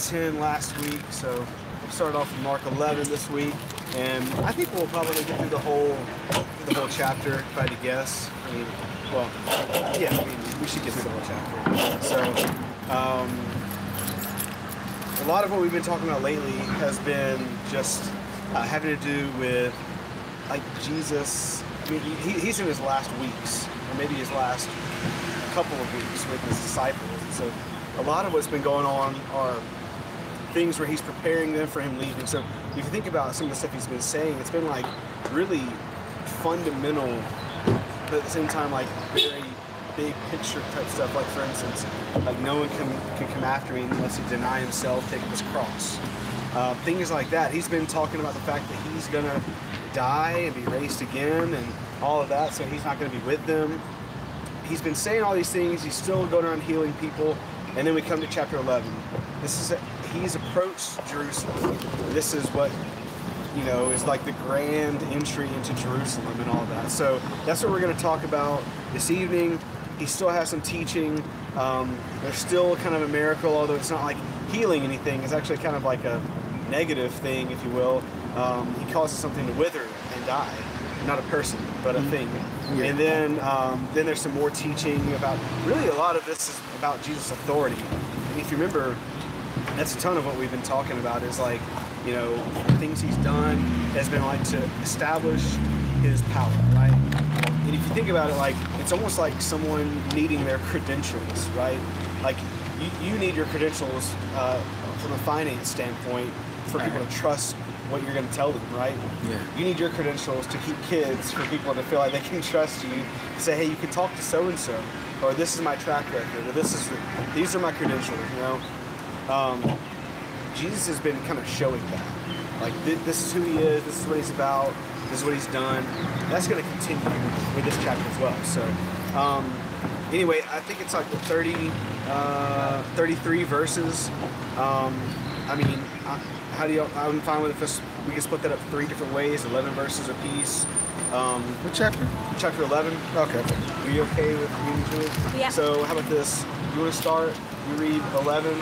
10 last week, so we'll start off with Mark 11 this week, and I think we'll probably get through the whole chapter if I had to guess. I mean, well, yeah, I mean, we should get through the whole chapter. So, a lot of what we've been talking about lately has been just having to do with like Jesus. I mean, he's in his last weeks, or maybe his last couple of weeks with his disciples. And so a lot of what's been going on are things where he's preparing them for him leaving. So if you think about some of the stuff he's been saying, it's been like really fundamental, but at the same time like very big picture type stuff. Like for instance, like no one can come after me unless he deny himself, take his cross. Things like that. He's been talking about the fact that he's gonna die and be raised again and all of that, so he's not gonna be with them. He's been saying all these things. He's still going around healing people. And then we come to chapter 11. He's approached Jerusalem. This is what, is like the grand entry into Jerusalem and all of that. So that's what we're going to talk about this evening. He still has some teaching. There's still kind of a miracle, although it's not like healing anything. It's actually kind of like a negative thing, if you will. He causes something to wither and die. Not a person, but a thing. Yeah. And then there's some more teaching about, really a lot of this is about Jesus' authority. And if you remember, that's a ton of what we've been talking about is like, things he's done has been like to establish his power, right? And if you think about it, like, it's almost like someone needing their credentials, right? Like, you need your credentials from a finance standpoint for people to trust what you're going to tell them, right? Yeah. You need your credentials to keep kids, for people to feel like they can trust you. Say, hey, you can talk to so-and-so, or this is my track record, or these are my credentials, Jesus has been kind of showing that. Like, this is who he is, this is what he's about, this is what he's done. That's going to continue with this chapter as well. So, anyway, I think it's like 33 verses. I'm fine with it if we can split that up 3 different ways, 11 verses apiece. What chapter? Chapter 11. Okay. Are you okay with reading through it? Yeah. So how about this? You want to start? You read 11,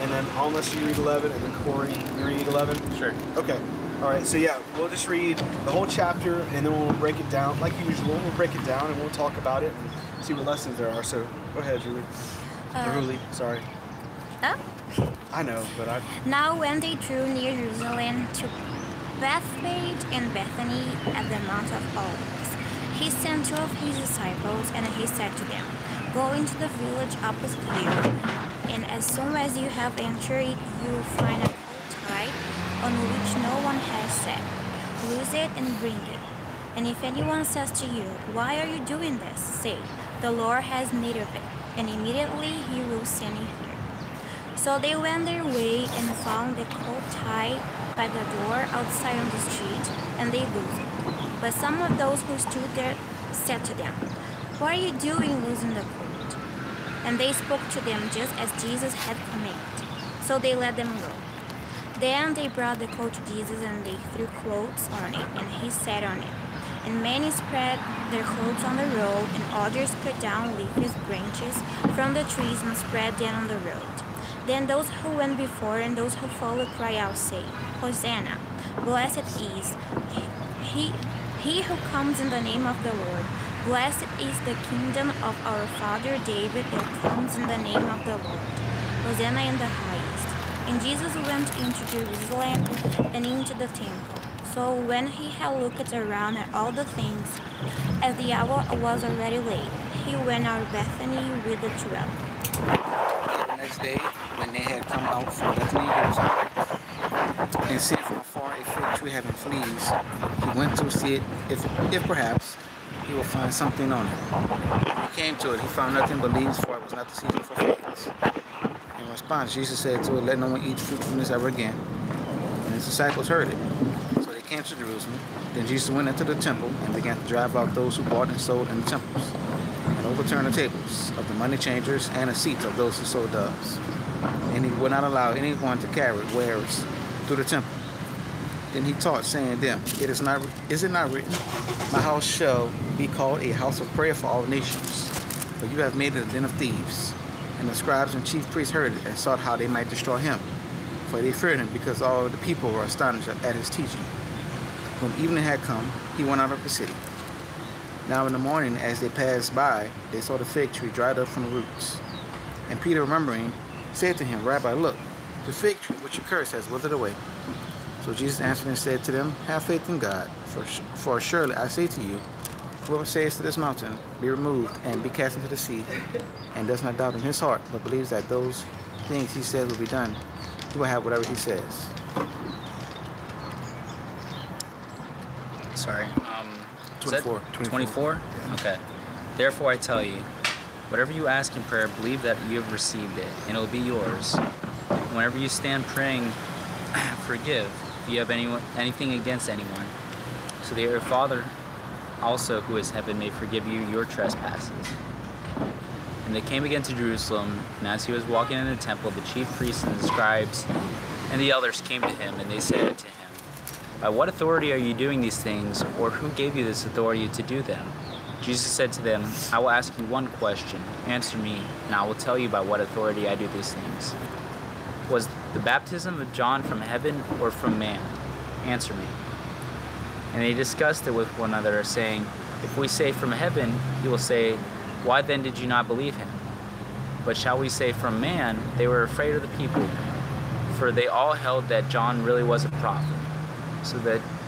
and then Almas, you read 11, and then Corey, you read 11? Sure. Okay. All right. So yeah, we'll just read the whole chapter, and then we'll break it down like usual. We'll break it down, and we'll talk about it and see what lessons there are. So go ahead, Julie. Julie, sorry. Oh? I know, but Now when they drew near Jerusalem to Bethphage and Bethany at the Mount of Olives, he sent 2 of his disciples, and he said to them, "Go into the village opposite you, and as soon as you have entered it, you will find a colt tied, on which no one has sat. Loose it and bring it. And if anyone says to you, 'Why are you doing this?' say, 'The Lord has need of it,' and immediately he will send you here." So they went their way and found the colt tied by the door outside on the street, and they loosed it. But some of those who stood there said to them, "What are you doing loosing the colt?" And they spoke to them just as Jesus had commanded. So they let them go. Then they brought the colt to Jesus, and they threw clothes on it, and he sat on it. And many spread their clothes on the road, and others cut down leafy branches from the trees and spread them on the road. Then those who went before and those who followed cried out, saying, "Hosanna! Blessed is he who comes in the name of the Lord. Blessed is the kingdom of our father David that comes in the name of the Lord. Hosanna in the highest." And Jesus went into Jerusalem and into the temple. So when he had looked around at all the things, as the hour was already late, he went out of Bethany with the 12. The next day, when they had come out from Bethany, and seeing from afar a fig tree having fleas, he went to see it if perhaps he will find something on it. When he came to it, he found nothing but leaves, for it was not the season for figs. In response, Jesus said to it, "Let no one eat fruit from this ever again." And his disciples heard it. So they came to Jerusalem. Then Jesus went into the temple and began to drive out those who bought and sold in the temples, and overturn the tables of the money changers and the seats of those who sold doves. And he would not allow anyone to carry wares through the temple. Then he taught, saying to them, Is it not written, my house shall be called a house of prayer for all nations? But you have made it a den of thieves. And the scribes and chief priests heard it and sought how they might destroy him. for they feared him, because all the people were astonished at his teaching. When evening had come, he went out of the city. Now in the morning, as they passed by, they saw the fig tree dried up from the roots. And Peter, remembering, said to him, Rabbi, look, the fig tree which you cursed has withered away. So Jesus answered and said to them, have faith in God, for surely I say to you, whoever says to this mountain, be removed and be cast into the sea, and does not doubt in his heart, but believes that those things he says will be done, he will have whatever he says. Sorry. 24. 24? Okay. Therefore I tell you, whatever you ask in prayer, believe that you have received it, and it will be yours. Whenever you stand praying, forgive if you have anything against anyone, so that your Father also who is in heaven may forgive you your trespasses. And they came again to Jerusalem, and as he was walking in the temple, the chief priests and the scribes and the elders came to him, and they said to him, by what authority are you doing these things, or who gave you this authority to do them? Jesus said to them, I will ask you one question. Answer me, and I will tell you by what authority I do these things. Was the baptism of John from heaven or from man? Answer me. And they discussed it with one another, saying, if we say from heaven, he will say, why then did you not believe him? But shall we say from man? They were afraid of the people, for they all held that John really was a prophet.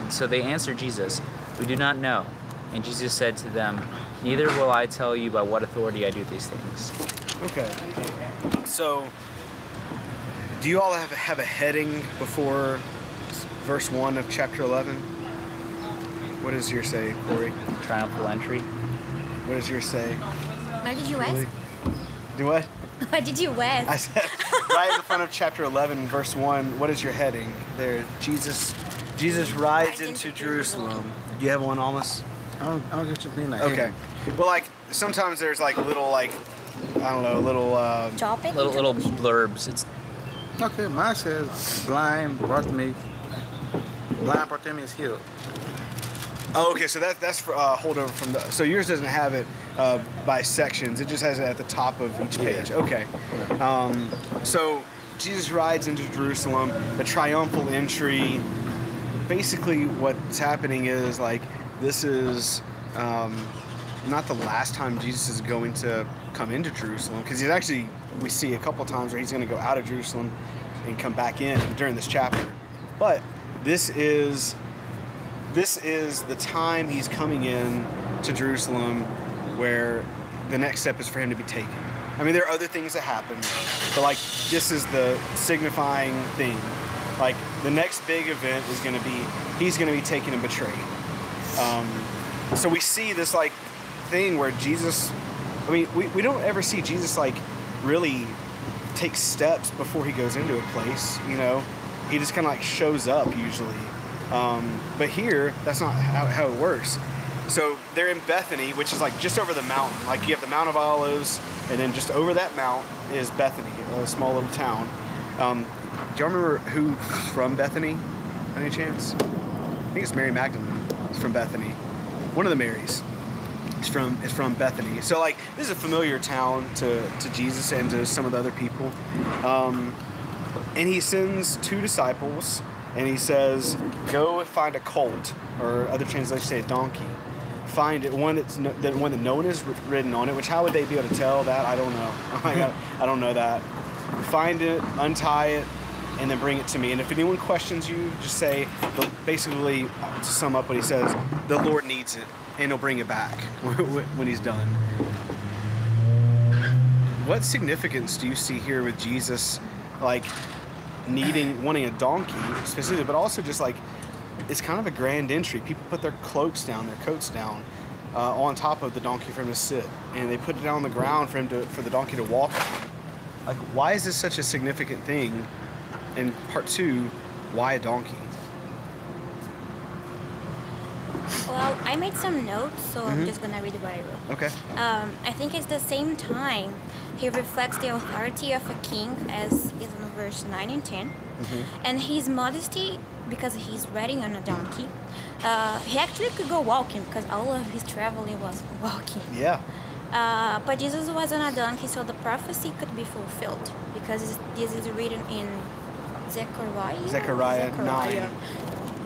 So they answered Jesus, we do not know. And Jesus said to them, neither will I tell you by what authority I do these things. Okay. So, do you all have a heading before verse 1 of chapter 11? What does yours say, Corey? Triumphal entry. What does yours say? What did you ask? Do what? What did you ask? I said, right in front of chapter 11, verse 1, what is your heading? There, Jesus rides into Jerusalem. Do you have one, Almas? I don't get what you mean. Like, Okay. Well, like, sometimes there's like little, like, I don't know, little, Topic? Little blurbs. It's okay, mine says blind Bartimaeus healed. oh, okay, so that's for, holdover from the, so yours doesn't have it by sections, it just has it at the top of each page. Yeah. Okay. So Jesus rides into Jerusalem, the triumphal entry. Basically what's happening is, like, this is not the last time Jesus is going to come into Jerusalem, because he's actually, we see a couple times where he's going to go out of Jerusalem and come back in during this chapter. But this is the time he's coming in to Jerusalem where the next step is for him to be taken. I mean, there are other things that happen, but, like, this is the signifying thing. Like, the next big event is going to be, he's going to be taken and betrayed. So we see this, like, thing where Jesus, I mean, we don't ever see Jesus, like, really take steps before he goes into a place, you know? He just kind of, like, shows up usually. But here, that's not how it works. So they're in Bethany, which is, like, just over the mountain. Like, you have the Mount of Olives, and then just over that mount is Bethany, a small little town. Do y'all remember who's from Bethany, by any chance? I think it's Mary Magdalene. It's from Bethany. One of the Marys is from Bethany. So, like, this is a familiar town to Jesus and to some of the other people. And he sends 2 disciples, and he says, go find a colt, or other translations say a donkey. Find it, one that no one has ridden on it, which how would they be able to tell that? I don't know. I don't know that. Find it, untie it, and then bring it to me. And if anyone questions you, just say, basically, to sum up what he says, the Lord needs it, and he'll bring it back when he's done. What significance do you see here with Jesus, like, wanting a donkey specifically, but also just, like, it's kind of a grand entry. People put their cloaks down, their coats down, on top of the donkey for him to sit, and they put it down on the ground for the donkey to walk on. Like, why is this such a significant thing? And part 2, why a donkey? Well, I made some notes, so I'm just gonna read what I wrote. Okay. I think it's the same time he reflects the authority of a king, as is in verse 9 and 10, and his modesty because he's riding on a donkey. He actually could go walking because all of his traveling was walking. Yeah. But Jesus was on a donkey, so the prophecy could be fulfilled because this is written in Zechariah. Zechariah 9.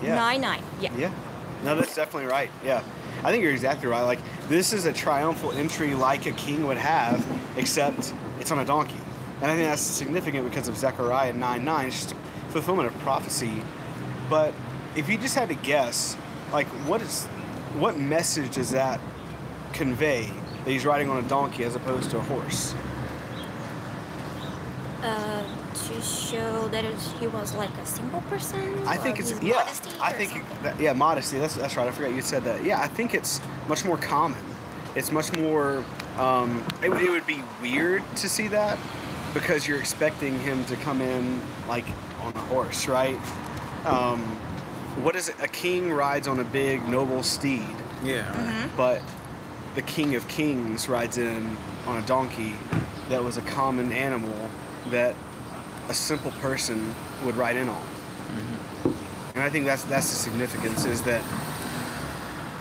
Yeah. 9:9. Yeah. Yeah. No, that's definitely right. Yeah. I think you're exactly right. Like, this is a triumphal entry like a king would have, except it's on a donkey. And I think that's significant because of Zechariah 9:9. It's just a fulfillment of prophecy. But if you just had to guess, like, what message does that convey that he's riding on a donkey as opposed to a horse? To show that he was like a simple person. I think it's his yeah. modesty I or think something? modesty. That's right. I forgot you said that. Yeah, I think it's much more common. It's much more. It would be weird to see that because you're expecting him to come in like on a horse, right? What is it? A king rides on a big noble steed, Yeah. but the King of Kings rides in on a donkey that was a common animal that a simple person would ride in on. And I think that's the significance, is that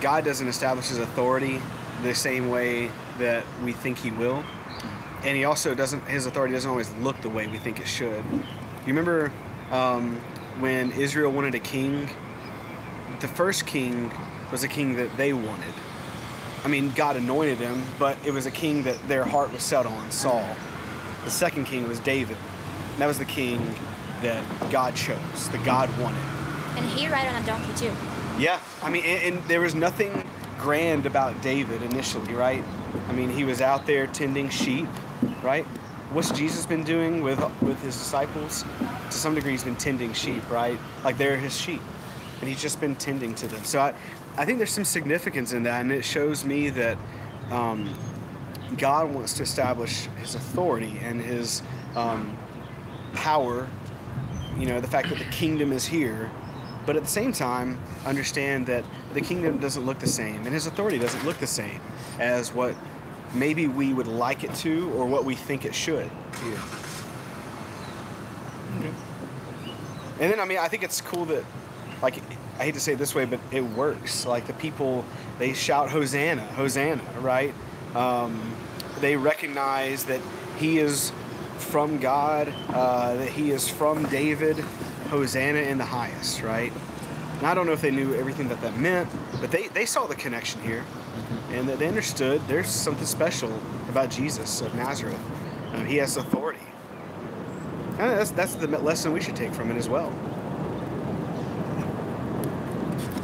God doesn't establish his authority the same way that we think he will. And he also doesn't, his authority doesn't always look the way we think it should. You remember when Israel wanted a king? The first king was a king that they wanted. I mean, God anointed him, but it was a king that their heart was set on, Saul. The second king was David. And that was the king that God chose, that God wanted. And he ride on a donkey too. Yeah, I mean, and there was nothing grand about David initially, right? I mean, he was out there tending sheep, right? What's Jesus been doing with his disciples? To some degree, he's been tending sheep, right? Like, they're his sheep, and he's just been tending to them. So I think there's some significance in that, and it shows me that God wants to establish his authority and his power, you know, the fact that the kingdom is here, but at the same time, understand that the kingdom doesn't look the same, and his authority doesn't look the same as what maybe we would like it to or what we think it should. Yeah. And then, I mean, I think it's cool that, like, I hate to say it this way, but it works. Like, the people, they shout Hosanna, Hosanna, right? They recognize that he is from God, that he is from David, Hosanna in the highest, right? And I don't know if they knew everything that meant, but they saw the connection here, and that they understood there's something special about Jesus of Nazareth. He has authority. And that's the lesson we should take from it as well.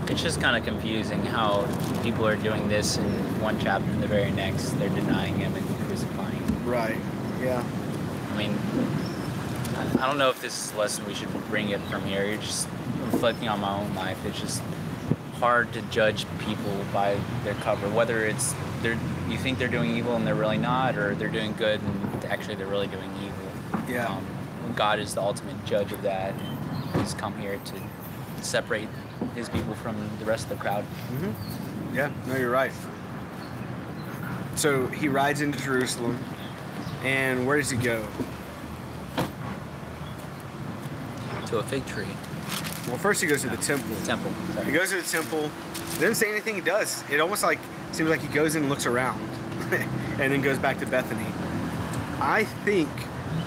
It's just kind of confusing how people are doing this in one chapter and the very next they're denying him and crucifying him. Right. Yeah. I mean, I don't know if this is a lesson we should bring it from here. You're just reflecting on my own life. It's just hard to judge people by their cover, whether it's you think they're doing evil and they're really not, or they're doing good and actually they're really doing evil. Yeah. God is the ultimate judge of that, and he's come here to separate his people from the rest of the crowd. Mm-hmm. Yeah, no, you're right. So he rides into Jerusalem, and where does he go? To a fig tree. Well, first he goes to the temple. Temple. Sorry. He goes to the temple. Doesn't say anything. He does. It almost like seems like he goes in and looks around, and then goes back to Bethany. I think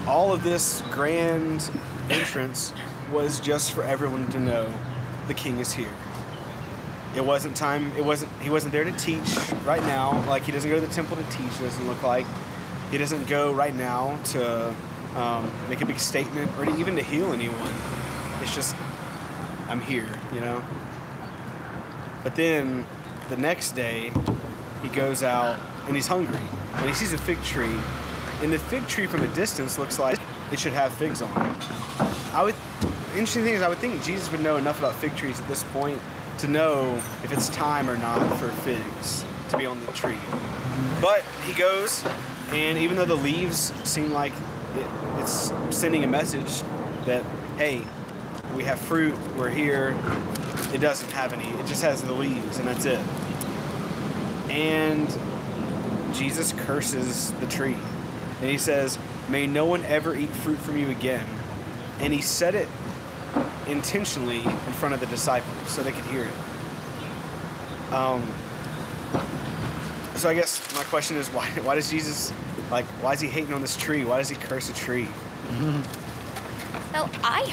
all of this grand entrance was just for everyone to know the king is here. It wasn't time. He wasn't there to teach right now. Like, he doesn't go to the temple to teach. It doesn't look like. He doesn't go right now to make a big statement or even to heal anyone. It's just, I'm here, you know. But then the next day, he goes out and he's hungry, and he sees a fig tree, and the fig tree from a distance looks like it should have figs on it. Interesting thing is, I would think Jesus would know enough about fig trees at this point to know if it's time or not for figs to be on the tree. But he goes, and even though the leaves seem like it's sending a message that, hey, we have fruit, we're here, it doesn't have any. It just has the leaves, and that's it. And Jesus curses the tree. And he says, may no one ever eat fruit from you again. And he said it intentionally in front of the disciples so they could hear it. So I guess my question is, why does Jesus, why is he hating on this tree? Why does he curse a tree? Well, I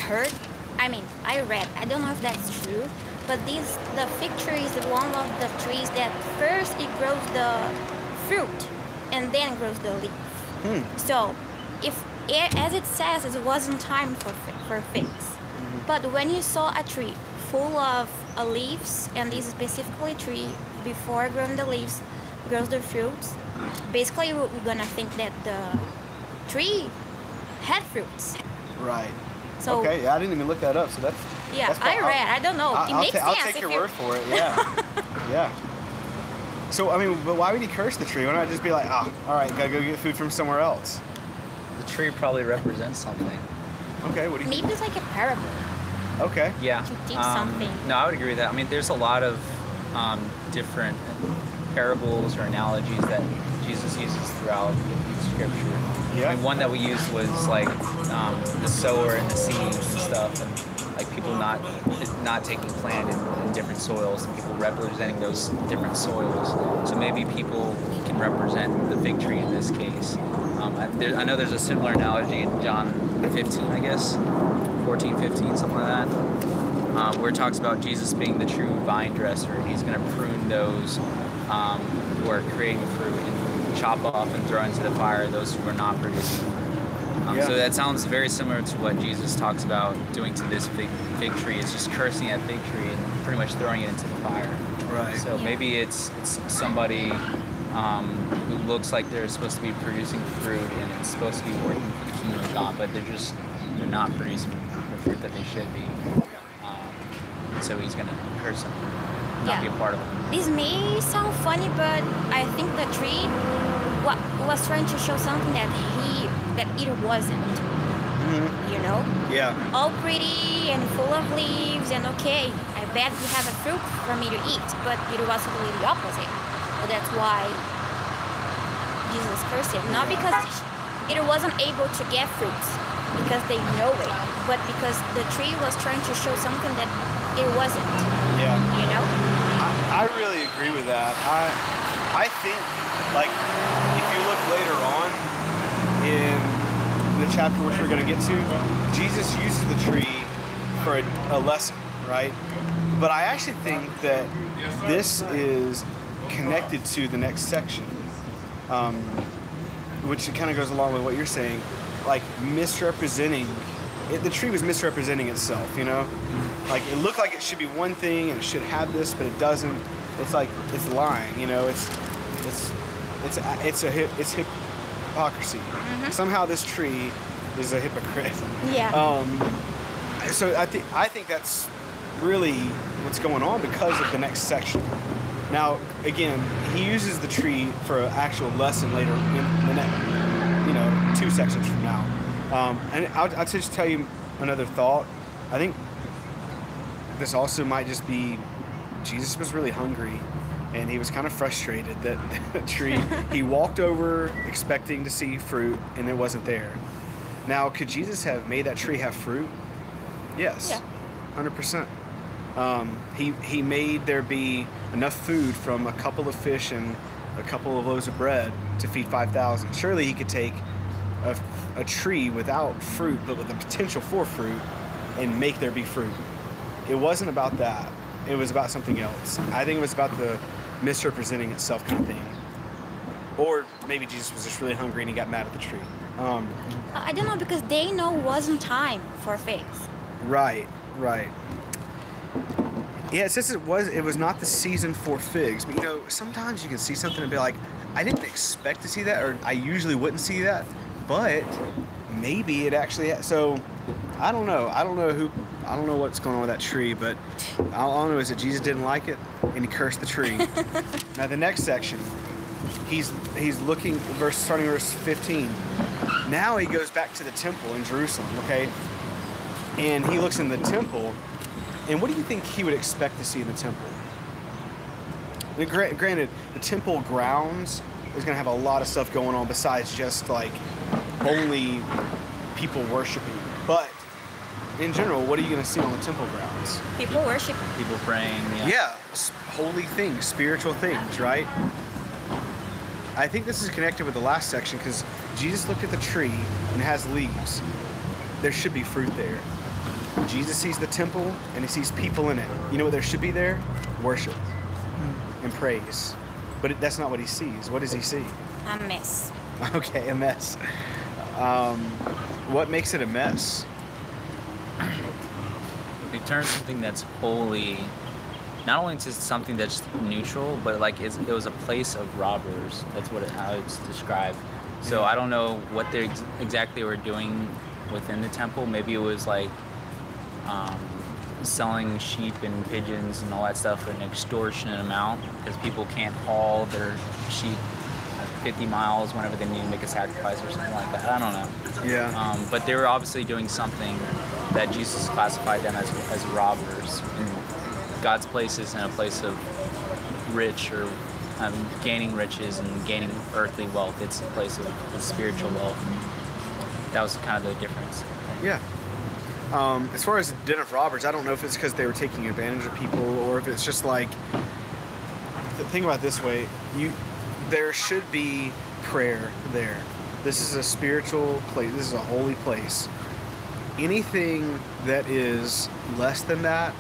read, I don't know if that's true, but the fig tree is one of the trees that first it grows the fruit and then grows the leaf. So, as it says, it wasn't time for figs. But when you saw a tree full of leaves, and this specifically tree, before growing the leaves, grows the fruits, basically we're gonna think that the tree had fruits. Right. So, okay, yeah, I didn't even look that up, so that's... yeah, that's I read. I don't know. It makes sense. I'll take your word for it, yeah. Yeah. So, I mean, but why would he curse the tree? Why not just be like, all right, gotta go get food from somewhere else? The tree probably represents something. Okay, what do you think? Maybe it's like a parable. Okay. Yeah. To teach something. No, I would agree with that. I mean, there's a lot of different parables or analogies that Jesus uses throughout Scripture. Yeah. I mean, one that we used was like the sower and the seeds and stuff, and like people not taking plant in different soils, and people representing those different soils. So maybe people can represent the fig tree in this case. I know there's a similar analogy in John 15, I guess, 14, 15, something like that, where it talks about Jesus being the true vine dresser, and he's going to prune those who are creating fruit and chop off and throw into the fire those who are not producing fruit. So that sounds very similar to what Jesus talks about doing to this fig tree. It's just cursing that fig tree and pretty much throwing it into the fire. Right. So maybe it's somebody who looks like they're supposed to be producing fruit and it's supposed to be working for the kingdom of God, but they're not producing the fruit that they should be. So he's going to curse them, not be a part of it. This may sound funny, but I think the tree was trying to show something that it wasn't. You know? Yeah. All pretty and full of leaves, and okay, I bet you have a fruit for me to eat, but it was totally the opposite. So that's why Jesus cursed it. Not because it wasn't able to get fruits, because they know it, but because the tree was trying to show something that it wasn't. Yeah. You know? I really agree with that. I think, like, if you look later on in the chapter which we're going to get to, Jesus uses the tree for a lesson, right? But I actually think that this is connected to the next section, which kind of goes along with what you're saying, like misrepresenting. The tree was misrepresenting itself, you know? Like, it looked like it should be one thing and it should have this, but it doesn't. It's like, it's lying, you know? It's hypocrisy. Somehow this tree is a hypocrite. Yeah. So I think that's really what's going on because of the next section. Now, again, he uses the tree for an actual lesson later in the next, 2 sections from now. And I'll just tell you another thought. I think this also might just be Jesus was really hungry, and he was kind of frustrated that the tree, he walked over expecting to see fruit, and it wasn't there. Now, could Jesus have made that tree have fruit? Yes, yeah. 100%. He made there be enough food from a couple of fish and a couple of loaves of bread to feed 5,000. Surely he could take a tree without fruit, but with the potential for fruit, and make there be fruit. It wasn't about that. It was about something else. I think it was about the misrepresenting itself kind of thing. Or maybe Jesus was just really hungry and he got mad at the tree. I don't know, because they know it wasn't time for figs. Right. Yeah, it says it was not the season for figs. But sometimes you can see something and be like, I didn't expect to see that, or I usually wouldn't see that, but maybe it actually so I don't know. I don't know what's going on with that tree, but all I know is that Jesus didn't like it and he cursed the tree. Now the next section, he's looking, starting verse 15. Now he goes back to the temple in Jerusalem, okay? And he looks in the temple, and what do you think he would expect to see in the temple? Granted, the temple grounds is going to have a lot of stuff going on besides just like only people worshiping. But in general, what are you going to see on the temple grounds? People worshiping. People praying. Yeah, holy things, spiritual things, right? I think this is connected with the last section because Jesus looked at the tree and it has leaves. there should be fruit there. Jesus sees the temple and he sees people in it. You know what there should be there? Worship and praise. But that's not what he sees. What does he see? A mess. Okay, a mess. What makes it a mess? They turn something that's holy, not only into something that's neutral, but like it was a place of robbers. That's how it's described. So I don't know what they exactly were doing within the temple. Maybe it was like selling sheep and pigeons and all that stuff for an extortionate amount, because people can't haul their sheep 50 miles whenever they need to make a sacrifice or something like that. I don't know. Yeah. But they were obviously doing something that Jesus classified them as robbers. And God's place isn't a place of rich or gaining riches and gaining earthly wealth. It's a place of spiritual wealth. That was kind of the difference. Yeah. As far as the den of robbers, I don't know if it's because they were taking advantage of people or if it's just like, think about it this way, there should be prayer there. This is a spiritual place. This is a holy place. Anything that is less than that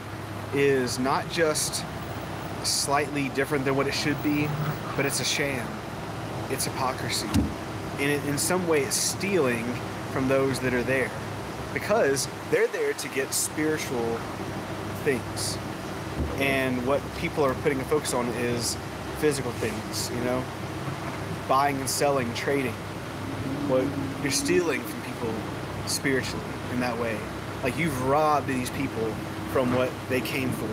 is not just slightly different than what it should be, but it's a sham. It's hypocrisy. And in some way, it's stealing from those that are there, because they're there to get spiritual things. And what people are putting a focus on is physical things, you know, buying and selling, trading. What you're stealing from people spiritually in that way. Like, you've robbed these people from what they came for,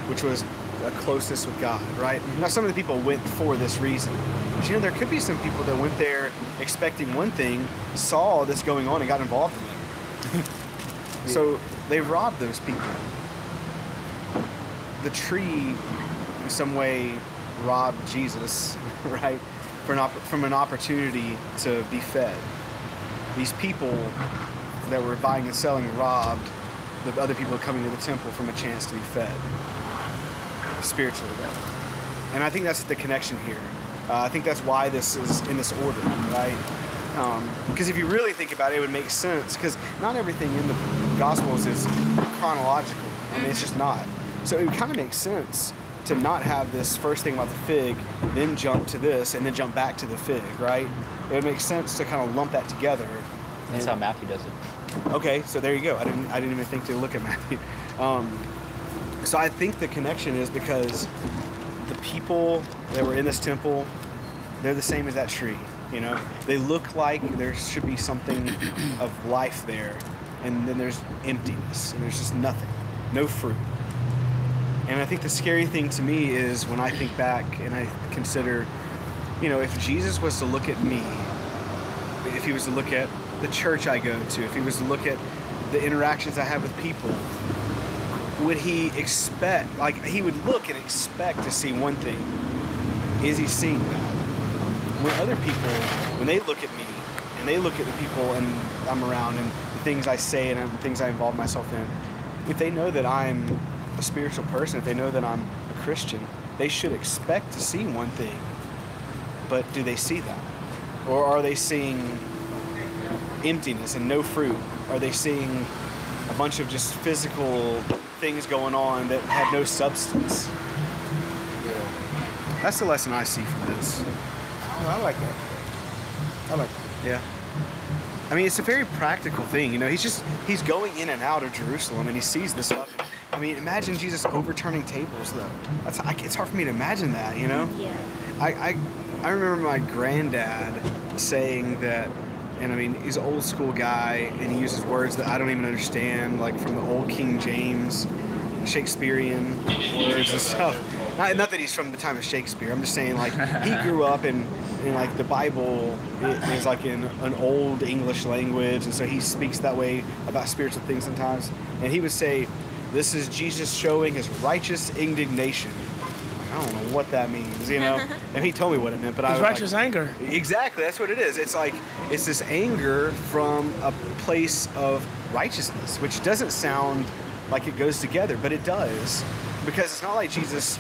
which was a closeness with God, right? Now, some of the people went for this reason. But, you know, there could be some people that went there expecting one thing, saw this going on, and got involved in it. So they robbed those people. The tree, in some way, robbed Jesus, right? From an opportunity to be fed. These people that were buying and selling robbed the other people coming to the temple from a chance to be fed spiritually. And I think that's the connection here. I think that's why this is in this order, right? Because if you really think about it, it would make sense, because not everything in the Gospels is chronological. I mean, it's just not. So it kind of makes sense to not have this first thing about the fig, then jump to this, and then jump back to the fig, right? It would make sense to kind of lump that together. That's how Matthew does it. Okay, so there you go. I didn't even think to look at Matthew. So I think the connection is because the people that were in this temple, they're the same as that tree. You know, they look like there should be something of life there, and then there's emptiness, and there's just nothing, no fruit. And I think the scary thing to me is when I think back and I consider, you know, if Jesus was to look at me, if he was to look at the church I go to, if he was to look at the interactions I have with people, would he expect, like, he would look and expect to see one thing? Is he seeing that? When other people, when they look at me and they look at the people and I'm around and the things I say and the things I involve myself in, if they know that I'm a spiritual person, if they know that I'm a Christian, they should expect to see one thing. But do they see that? Or are they seeing emptiness and no fruit? Are they seeing a bunch of just physical things going on that have no substance? Yeah. That's the lesson I see from this. Oh, I like that. I like that. Yeah. I mean, it's a very practical thing. You know, he's going in and out of Jerusalem and he sees this stuff. I mean, imagine Jesus overturning tables, though. It's hard for me to imagine that, you know? Yeah. I remember my granddad saying that, and I mean, he's an old school guy, and he uses words that I don't even understand, like from the old King James, Shakespearean words and stuff. Not that he's from the time of Shakespeare. I'm just saying, like, he grew up in like, the Bible is like in an old English language, and so he speaks that way about spiritual things sometimes. And he would say, this is Jesus showing his righteous indignation. I don't know what that means, you know? And he told me what it meant, but I was righteous like, anger. Exactly, that's what it is. It's like, it's this anger from a place of righteousness, which doesn't sound like it goes together, but it does. Because it's not like Jesus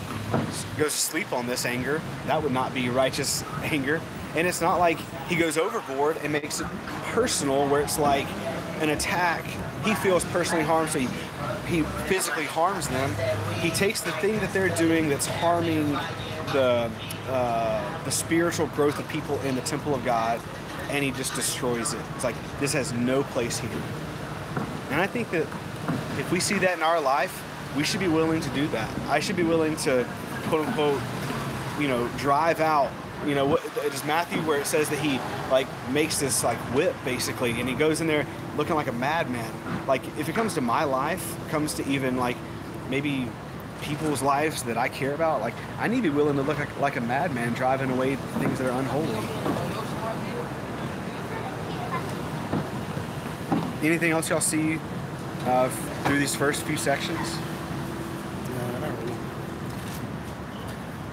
goes to sleep on this anger. That would not be righteous anger. And it's not like he goes overboard and makes it personal, where it's like an attack, he feels personally harmed, so he physically harms them. He takes the thing that they're doing that's harming the spiritual growth of people in the temple of God, and he just destroys it. It's like, this has no place here. And I think that if we see that in our life, we should be willing to do that. I should be willing to, quote unquote, drive out. What it is, Matthew, where it says that he like makes this like whip basically, and he goes in there looking like a madman. Like, if it comes to my life, it comes to even like maybe people's lives that I care about, like I need to be willing to look like a madman driving away things that are unholy. Anything else y'all see through these first few sections? No, not really.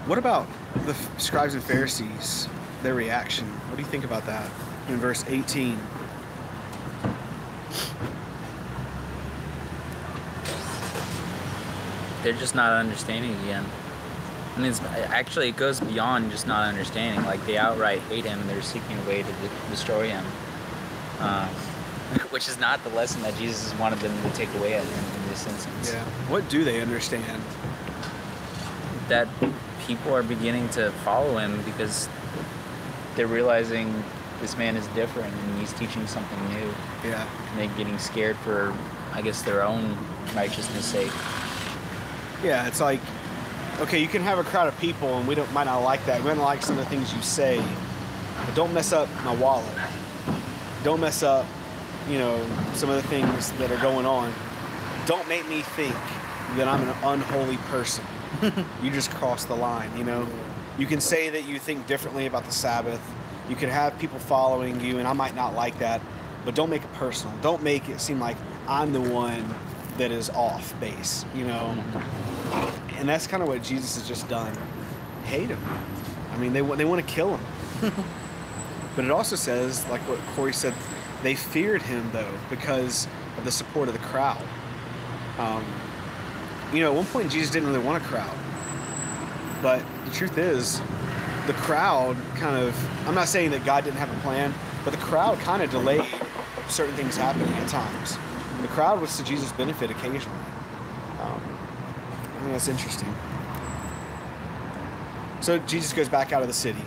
What about the scribes and Pharisees, their reaction? What do you think about that in verse 18? They're just not understanding again. I mean, it goes beyond just not understanding. Like, they outright hate him, and they're seeking a way to destroy him. Which is not the lesson that Jesus wanted them to take away in this instance. Yeah. What do they understand? That people are beginning to follow him because they're realizing this man is different and he's teaching something new. Yeah. And they're getting scared for, I guess, their own righteousness' sake. Yeah, it's like, okay, you can have a crowd of people and we might not like that. We might not like some of the things you say, but don't mess up my wallet. Don't mess up, some of the things that are going on. Don't make me think that I'm an unholy person. You just crossed the line, You can say that you think differently about the Sabbath. You can have people following you, and I might not like that, but don't make it personal. Don't make it seem like I'm the one that is off base, And that's kind of what Jesus has just done. Hate him. I mean, they want to kill him. But it also says, like what Corey said, they feared him, though, because of the support of the crowd. At one point, Jesus didn't really want a crowd. But the truth is, the crowd kind of, I'm not saying that God didn't have a plan, but the crowd kind of delayed certain things happening at times. The crowd was to Jesus' benefit occasionally. I think that's interesting. So Jesus goes back out of the city.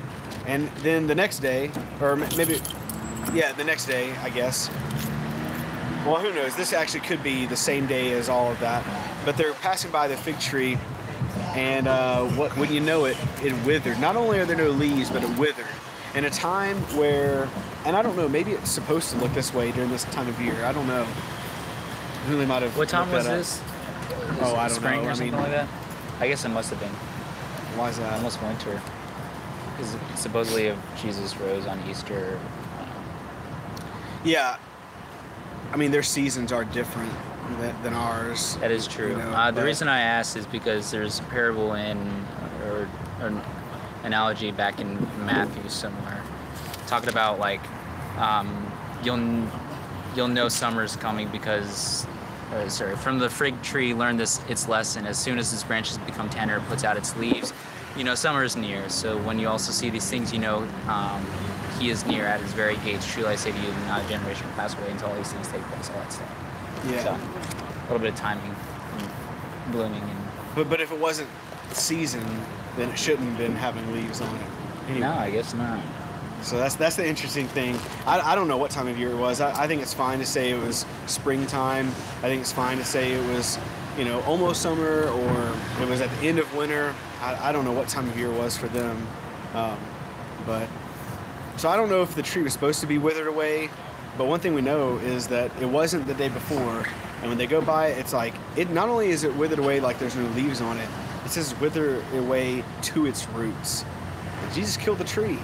And then the next day, or maybe, the next day, I guess. Well, who knows? This actually could be the same day as all of that. But they're passing by the fig tree, and when you know it, it withered. Not only are there no leaves, but it withered. In a time where, and I don't know, maybe it's supposed to look this way during this time of year. I don't know. Really might have. What time was this? Oh, I don't Spring know. or something like that? I guess it must have been. Why is that? Almost winter. Because supposedly if Jesus rose on Easter. Yeah. I mean, their seasons are different than ours. That is true. The reason I asked is because there's a parable or analogy back in Matthew somewhere, talking about like you'll know summer's coming because from the fig tree learn its lesson. As soon as its branches become tender, it puts out its leaves. Summer is near. So when you also see these things, he is near at his very gates. Truly I say to you, not a generation will pass away until all these things take place. All that stuff. Yeah. So a little bit of timing, and blooming, and. But if it wasn't season, then it shouldn't have been having leaves on it. Anyway. No, I guess not. So that's the interesting thing. I don't know what time of year it was. I think it's fine to say it was springtime. I think it's fine to say it was, almost summer, or it was at the end of winter. I don't know what time of year it was for them. So I don't know if the tree was supposed to be withered away, but one thing we know is that it wasn't the day before. And when they go by it, it's like, it not only is it withered away like there's no leaves on it, it says wither away to its roots. And Jesus killed the tree.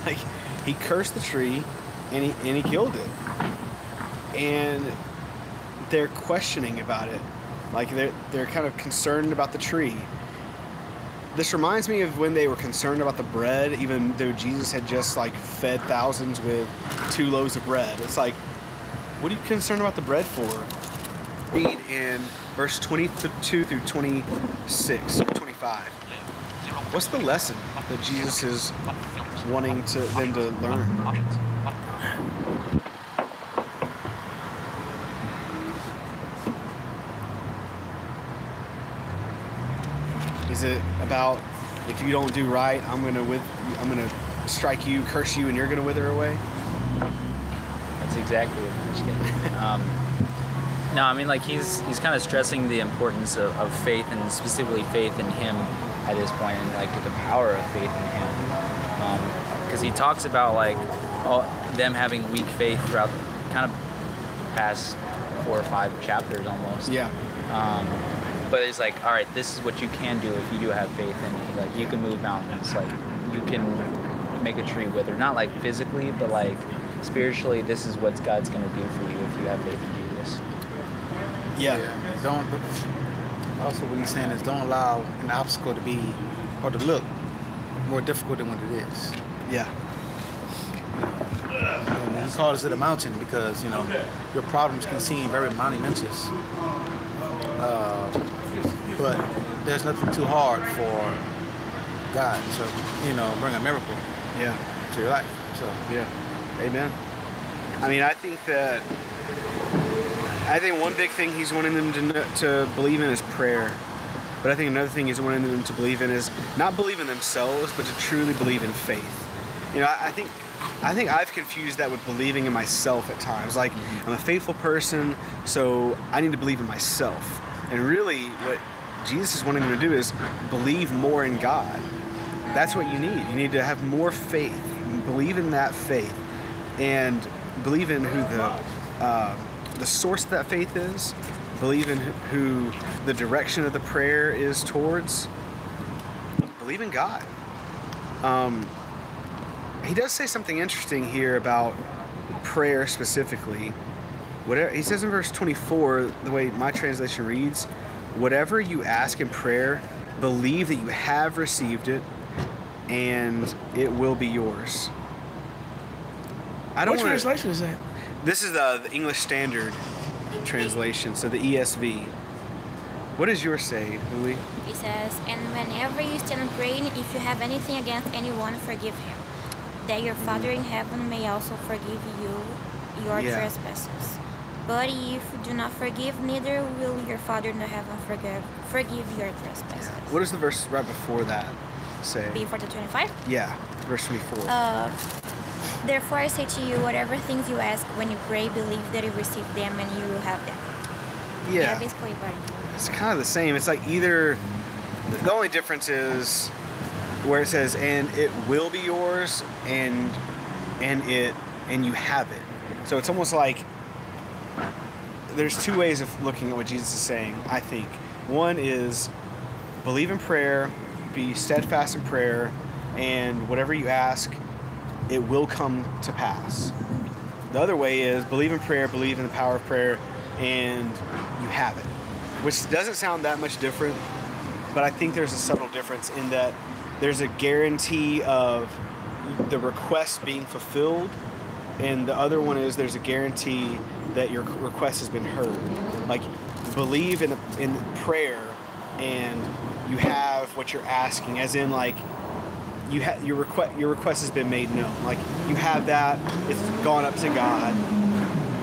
Like, he cursed the tree and he killed it. And they're questioning about it. Like, they're kind of concerned about the tree. This reminds me of when they were concerned about the bread, even though Jesus had just like fed thousands with 2 loaves of bread. It's like, what are you concerned about the bread for? Read in verse 22 through 26 or 25. What's the lesson that Jesus is wanting them to learn? Is it about if you don't do right, I'm gonna strike you, curse you, and you're gonna wither away? That's exactly what he's getting. No, I mean, like he's kind of stressing the importance of faith, and specifically faith in him at this point, and like the power of faith in him. Because he talks about like them having weak faith throughout kind of past 4 or 5 chapters almost. Yeah. But it's like, all right, this is what you can do if you do have faith in me. Like you can move mountains, like you can make a tree wither. Not like physically, but like spiritually, this is what God's gonna do for you if you have faith in Jesus. Yeah. Don't. Also, what he's saying is don't allow an obstacle to be or to look more difficult than what it is. Yeah. And he calls it a mountain because your problems can seem very monumentous, but there's nothing too hard for God to bring a miracle to your life. So Yeah. Amen. I mean, I think one big thing he's wanting them to believe in is prayer. But I think another thing he's wanting them to believe in is not believe in themselves, but to truly believe in faith. I think I've confused that with believing in myself at times. Like, I'm a faithful person, so I need to believe in myself. And really, what Jesus is wanting them to do is believe more in God. That's what you need. You need to have more faith. Believe in that faith. And believe in who the source of that faith is. Believe in who the direction of the prayer is towards. Believe in God. He does say something interesting here about prayer specifically. He says in verse 24, the way my translation reads, whatever you ask in prayer, believe that you have received it, and it will be yours. What translation is that? This is the English Standard Translation, so the ESV. What does yours say, Louis? It says, and whenever you stand praying, if you have anything against anyone, forgive him, that your Father in heaven may also forgive you your trespasses. But if you do not forgive, neither will your Father in heaven forgive your trespasses. What does the verse right before that say? Before the 25? Yeah, verse 24. Therefore I say to you, whatever things you ask when you pray, believe that you receive them and you will have them. Yeah, basically, but it's kind of the same. It's like either, the only difference is where it says, and it will be yours, and you have it. So it's almost like there's 2 ways of looking at what Jesus is saying, I think. One is believe in prayer, be steadfast in prayer, and whatever you ask, it will come to pass. The other way is believe in prayer, believe in the power of prayer, and you have it. Which doesn't sound that much different, but I think there's a subtle difference in that there's a guarantee of the request being fulfilled, and the other one is there's a guarantee that your request has been heard. Like, believe in prayer, and you have what you're asking, as in like your request has been made known. Like, you have that, it's gone up to God.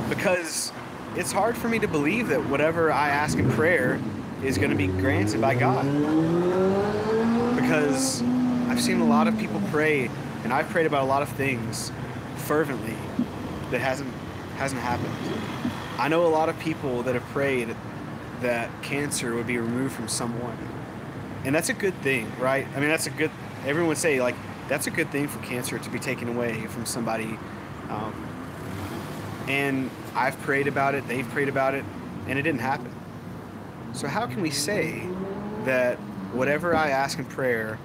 Because it's hard for me to believe that whatever I ask in prayer is going to be granted by God. Because I've seen a lot of people pray, and I've prayed about a lot of things fervently that hasn't happened. I know a lot of people that have prayed that cancer would be removed from someone. And that's a good thing, right? I mean, everyone would say, like, that's a good thing for cancer to be taken away from somebody. And I've prayed about it, they've prayed about it, and it didn't happen. So how can we say that whatever I ask in prayer,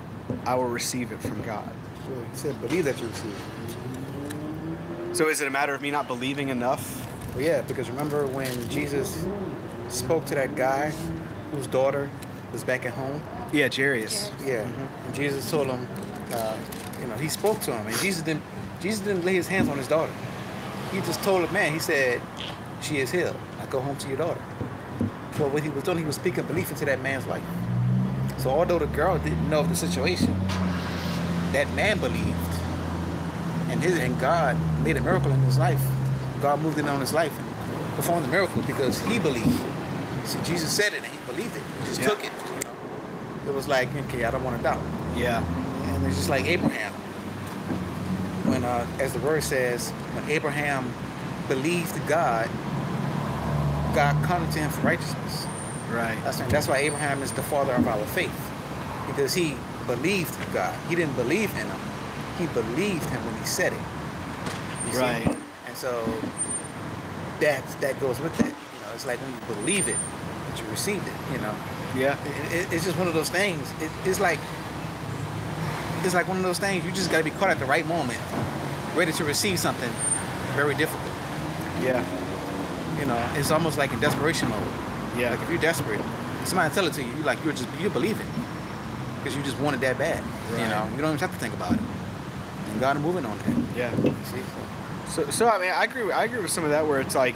I will receive it from God? Well, he said, believe that you receive it. So is it a matter of me not believing enough? Well, yeah, because remember when Jesus spoke to that guy whose daughter was back at home? Yeah, Jairus. Yeah, and Jesus told him, he spoke to him, and Jesus didn't lay his hands on his daughter. He just told the man, he said, she is healed. Now go home to your daughter. Well, what he was doing, he was speaking belief into that man's life. So although the girl didn't know of the situation, that man believed. And God made a miracle in his life. God moved in on his life and performed the miracle because he believed. See, Jesus said it and he believed it. He just took it. It was like, okay, I don't want to doubt. Yeah. And it's just like Abraham. When, as the word says, when Abraham believed God, God counted to him for righteousness. Right. That's why Abraham is the father of our faith, because he believed God. He didn't believe in him. He believed him when he said it. You see? Right. And so that goes with that. You know, it's like when you believe it, that you received it. You know. Yeah. It's just one of those things. It's like one of those things. You just got to be caught at the right moment, ready to receive something very difficult. Yeah. You know, it's almost like in desperation mode. Yeah. Like if you're desperate, somebody tell it to you, you believe it because you just want it that bad. Right. You know, you don't even have to think about it. And God is moving on that. Yeah. You see? So I mean, I agree with some of that where it's like,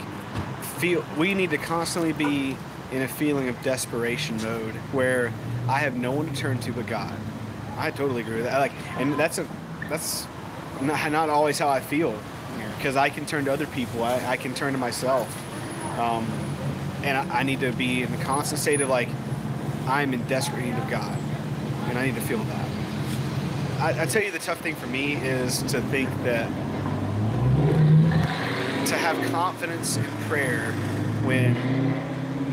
we need to constantly be in a feeling of desperation mode where I have no one to turn to but God. I totally agree with that. Like, and that's not always how I feel, because I can turn to other people. I can turn to myself, and I need to be in a constant state of like, I'm in desperate need of God, and I need to feel that. I tell you, the tough thing for me is to think that to have confidence in prayer when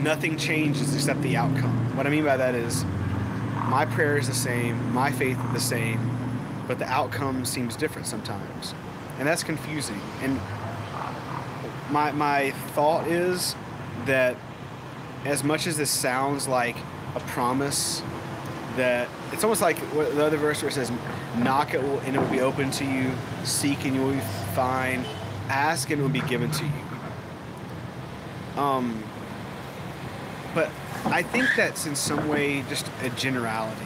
nothing changes except the outcome. What I mean by that is my prayer is the same, my faith is the same, but the outcome seems different sometimes. And that's confusing. And my thought is that as much as this sounds like a promise, that it's almost like the other verse where it says, knock and it will be open to you, seek and you will find, ask and it will be given to you. But I think that's in some way just a generality.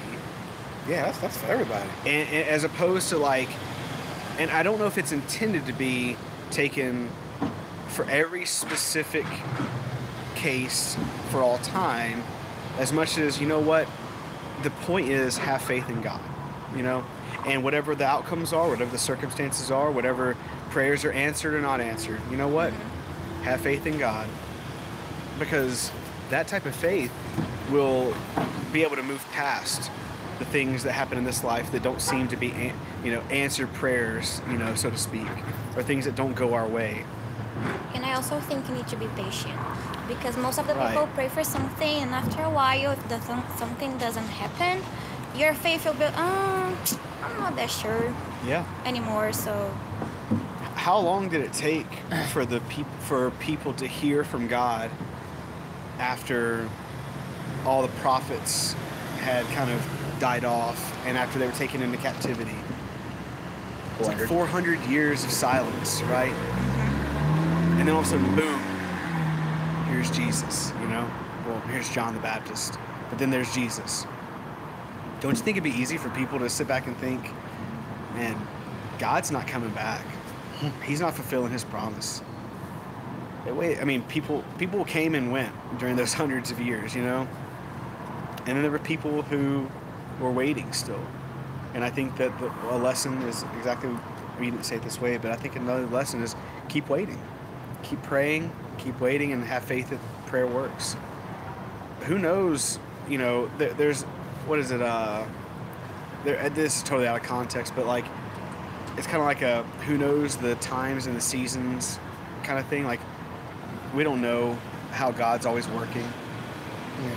Yeah, that's for everybody. And as opposed to like, and I don't know if it's intended to be taken for every specific case for all time, as much as, you know what, the point is have faith in God, you know, and whatever the outcomes are, whatever the circumstances are, whatever prayers are answered or not answered, you know what, have faith in God, because that type of faith will be able to move past the things that happen in this life that don't seem to be, answered prayers, so to speak, or things that don't go our way. And I also think you need to be patient, because most of the Right. people pray for something, and after a while, if something doesn't happen, your faith will be, I'm not that sure Yeah. anymore. So How long did it take for people to hear from God after all the prophets had kind of died off and after they were taken into captivity? It's like 400 years of silence, right? And then all of a sudden, boom, here's Jesus, Well, here's John the Baptist, but then there's Jesus. Don't you think it'd be easy for people to sit back and think, man, God's not coming back. He's not fulfilling his promise. People came and went during those hundreds of years, And then there were people who were waiting still. And I think that a lesson is exactly, we didn't say it this way, but I think another lesson is keep waiting. Keep praying, keep waiting, and have faith that prayer works. Who knows, there's, what is it, this is totally out of context, but like, it's kind of like a who knows the times and the seasons kind of thing. Like, we don't know how God's always working. Yeah.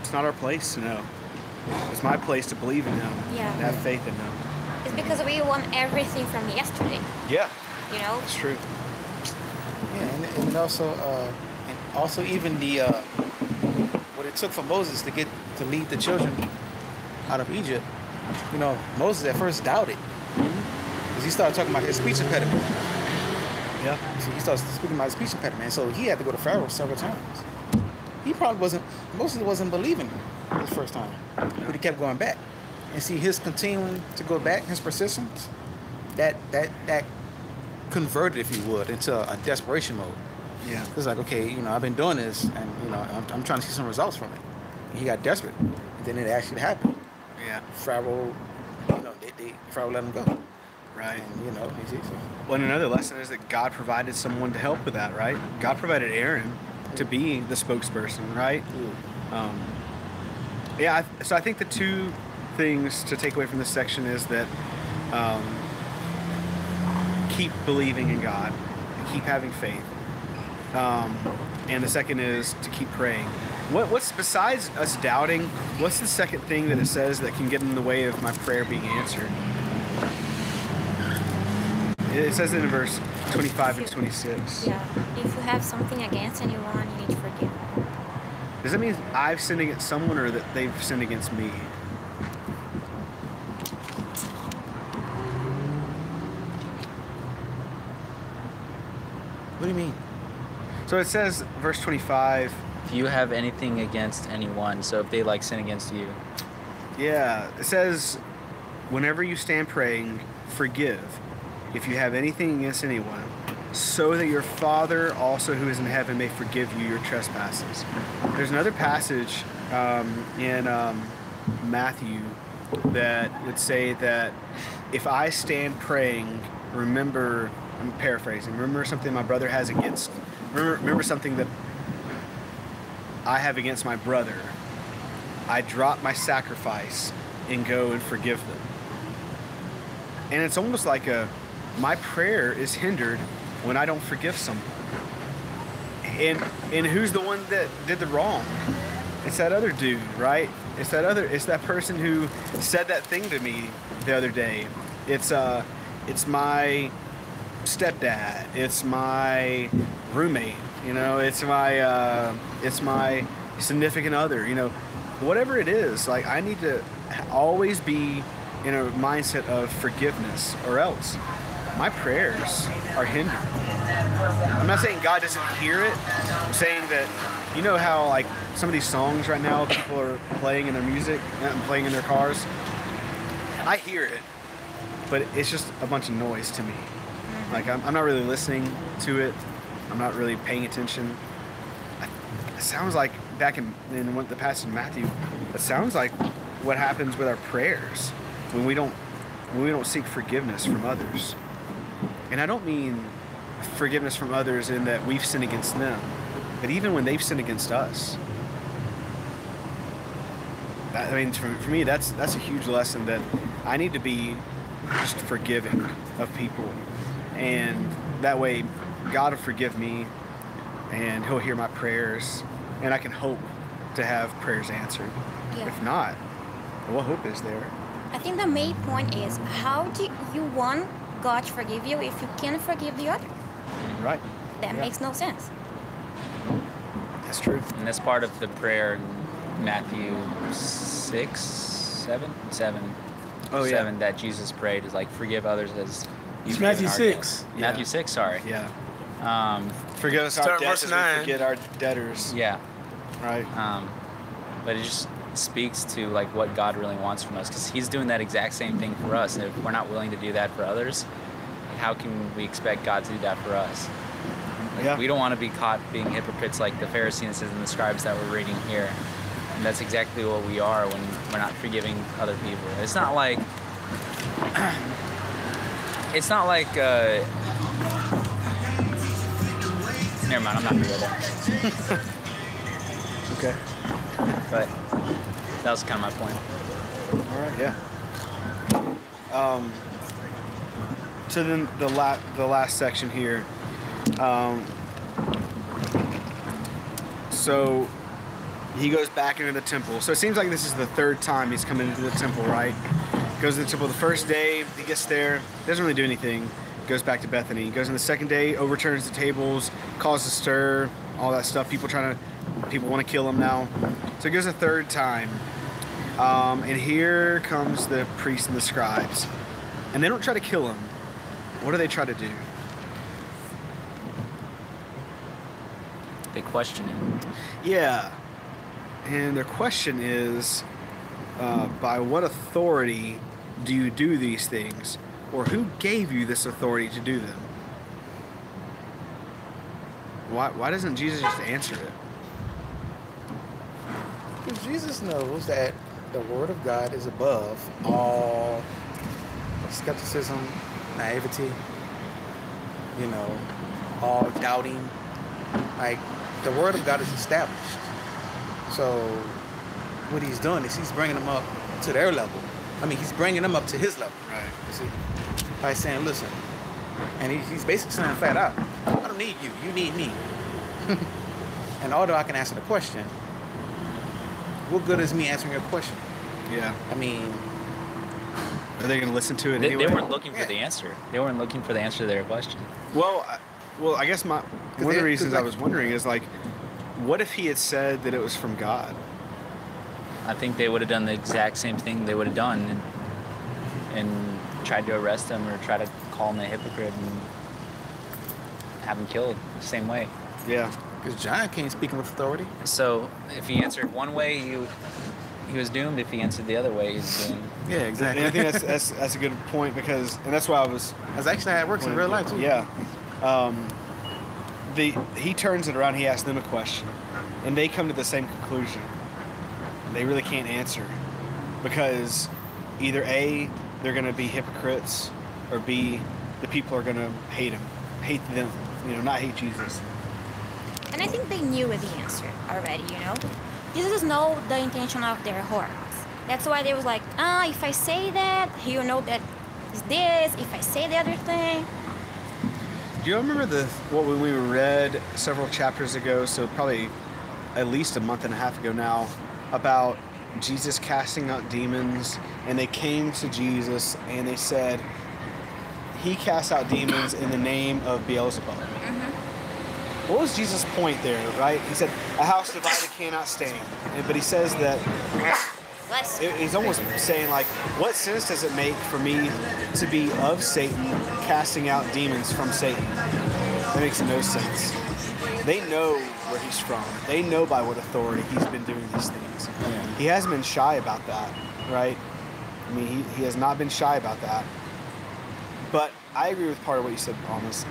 It's not our place to know. It's my place to believe in him, Yeah. and have faith in him. it's because we want everything from yesterday, Yeah, It's true. Yeah, and also even the what it took for Moses to lead the children out of Egypt. Moses at first doubted because he started talking about his speech impediment. Yeah. So he started speaking about his speech impediment, so he had to go to Pharaoh several times. Moses wasn't believing him the first time, but he kept going back. And see, his continuing to go back, his persistence, that converted, if you would, into a desperation mode. Yeah. It's like, okay, I've been doing this, and I'm trying to see some results from it. And he got desperate, and then it actually happened. Yeah. Pharaoh, Pharaoh let him go. Right. And, you see, so. Well, and another lesson is that God provided someone to help with that, right? God provided Aaron to be the spokesperson, right? Yeah, so I think the two things to take away from this section is that keep believing in God, keep having faith, and the second is to keep praying. What's besides us doubting? What's the second thing that it says that can get in the way of my prayer being answered? It says it in verse 25 and 26. Yeah. If you have something against anyone, you need to forgive. Does that mean I've sinned against someone or that they've sinned against me? What do you mean? So it says, verse 25. If you have anything against anyone, so if they like sin against you, Yeah, it says, whenever you stand praying, forgive if you have anything against anyone, so that your Father also who is in heaven may forgive you your trespasses. There's another passage in Matthew that would say that if I stand praying, remember, I'm paraphrasing, remember something my brother has against, remember something that I have against my brother, I drop my sacrifice and go and forgive them. And it's almost like my prayer is hindered when I don't forgive someone. And who's the one that did the wrong? It's that other dude, right? It's that person who said that thing to me the other day. It's my stepdad. It's my roommate. You know, it's my significant other. You know, whatever it is, like I need to always be in a mindset of forgiveness, or else my prayers are hindered. I'm not saying God doesn't hear it. I'm saying that, you know how like some of these songs right now people are playing in their music and playing in their cars? I hear it, but it's just a bunch of noise to me. Like I'm not really listening to it. I'm not really paying attention. It sounds like back in the passage in Matthew, it sounds like what happens with our prayers when we don't seek forgiveness from others. And I don't mean forgiveness from others in that we've sinned against them, but even when they've sinned against us. I mean, for me, that's a huge lesson that I need to be just forgiving of people. And that way, God will forgive me, and He'll hear my prayers, and I can hope to have prayers answered. Yeah. If not, what hope is there? I think the main point is, how do you want God to forgive you if you can't forgive the other? Right. That Yeah. makes no sense. That's true. and that's part of the prayer in Matthew 7, Oh, yeah. 7 that Jesus prayed is like forgive others as you It's forgive Matthew our 6. debts. Matthew 6, sorry. Yeah. Um, Forgive us our Start debts verse as we 9. forget our debtors. yeah. Right. But it just speaks to like what God really wants from us, because He's doing that exact same thing for us. And if we're not willing to do that for others, how can we expect God to do that for us? Like, Yeah. we don't want to be caught being hypocrites like the Pharisees and the scribes that we're reading here. And that's exactly what we are when we're not forgiving other people. It's not like never mind, I'm not gonna go there. Okay. But that was kind of my point. All right. Yeah. So then the last section here. So he goes back into the temple. So it seems like this is the third time he's coming into the temple, right? Goes to the temple the first day. He gets there, doesn't really do anything. Goes back to Bethany. He goes in the second day, overturns the tables, causes a stir, all that stuff. People want to kill him now. So he goes a third time. And here comes the priests and the scribes. And they don't try to kill him. What do they try to do? They question him. Yeah. And their question is, by what authority do you do these things? Or who gave you this authority to do them? Why doesn't Jesus just answer it? Because Jesus knows that the Word of God is above all skepticism, naivety, all doubting. Like, the Word of God is established. So what he's doing is he's bringing them up to their level. I mean, he's bringing them up to his level. Right. You see, by saying, listen, and he's basically saying flat out, I don't need you. You need me. And although I can answer the question, what good is me answering your question? Yeah. I mean, are they going to listen to it They anyway? weren't looking for the answer. They weren't looking for the answer to their question. Well, I guess one of the reasons I was wondering is like, what if he had said that it was from God? I think they would have done the exact same thing they would have done and tried to arrest him or try to call him a hypocrite and have him killed the same way. Yeah. because John can't speak with authority. So if he answered one way, he was doomed. If he answered the other way, he's doomed. Yeah, exactly. And I think that's a good point because, and that's why I was. That's actually how it works in real life too. Yeah. He turns it around. He asks them a question, and they come to the same conclusion. They really can't answer because either A, they're going to be hypocrites, or B, the people are going to hate them. Not hate Jesus. And I think they knew the answer already, Jesus knows the intention of their hearts. That's why they was like, if I say that, he'll know that it's this. If I say the other thing. Do you remember what we read several chapters ago, so probably at least a month and a half ago now, about Jesus casting out demons, and they came to Jesus and they said, he casts out demons in the name of Beelzebub. Mm-hmm. What was Jesus' point there, right? He said, a house divided cannot stand. But he says that, he's almost saying like, what sense does it make for me to be of Satan, casting out demons from Satan? That makes no sense. They know where he's from. They know by what authority he's been doing these things. Yeah. He hasn't been shy about that, right? I mean, he has not been shy about that. But I agree with part of what you said, Thomas.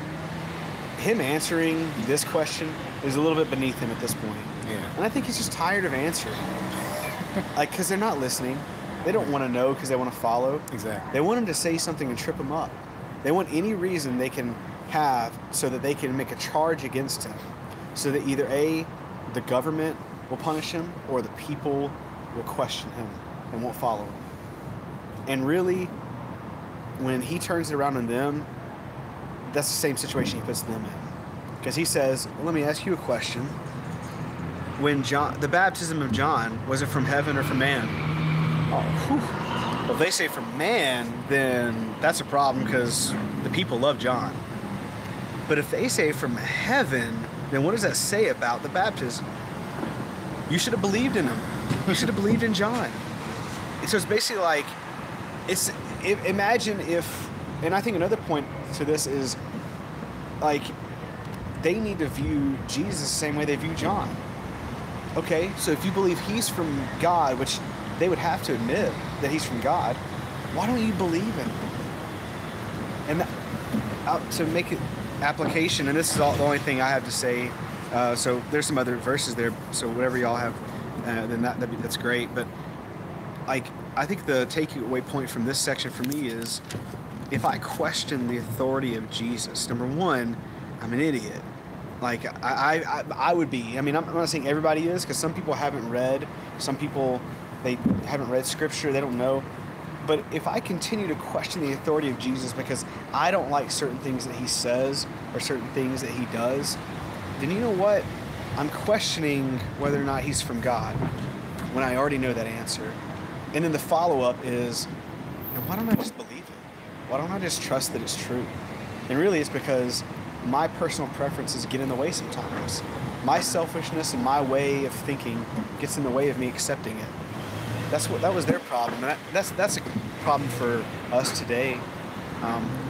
Him answering this question is a little bit beneath him at this point. Yeah. And I think he's just tired of answering. Because they're not listening. They don't want to know because they want to follow. Exactly. They want him to say something and trip him up. They want any reason they can have so that they can make a charge against him. So that either A, the government will punish him, or the people will question him and won't follow him. And really, when he turns it around on them, that's the same situation he puts them in. Because he says, well, let me ask you a question. When the baptism of John, was it from heaven or from man? Oh, whew. Well, if they say from man, then that's a problem because the people love John. But if they say from heaven, then what does that say about the baptism? You should have believed in him. You should have believed in John. So it's basically like, imagine if, and I think another point to this is, like, they need to view Jesus the same way they view John. Okay, so if you believe he's from God, which they would have to admit that he's from God, why don't you believe him? And to make it application, and this is the only thing I have to say, so there's some other verses there, so whatever y'all have, then that's great, but like, I think the takeaway point from this section for me is, if I question the authority of Jesus, number one, I'm an idiot. Like, I would be. I mean, I'm not saying everybody is, because some people haven't read. Some people, they haven't read Scripture. They don't know. But if I continue to question the authority of Jesus because I don't like certain things that he says or certain things that he does, then you know what? I'm questioning whether or not he's from God when I already know that answer. And then the follow-up is, and why don't I just believe it? Why don't I just trust that it's true? And really it's because my personal preferences get in the way sometimes. My selfishness and my way of thinking gets in the way of me accepting it. That was their problem, and that's a problem for us today.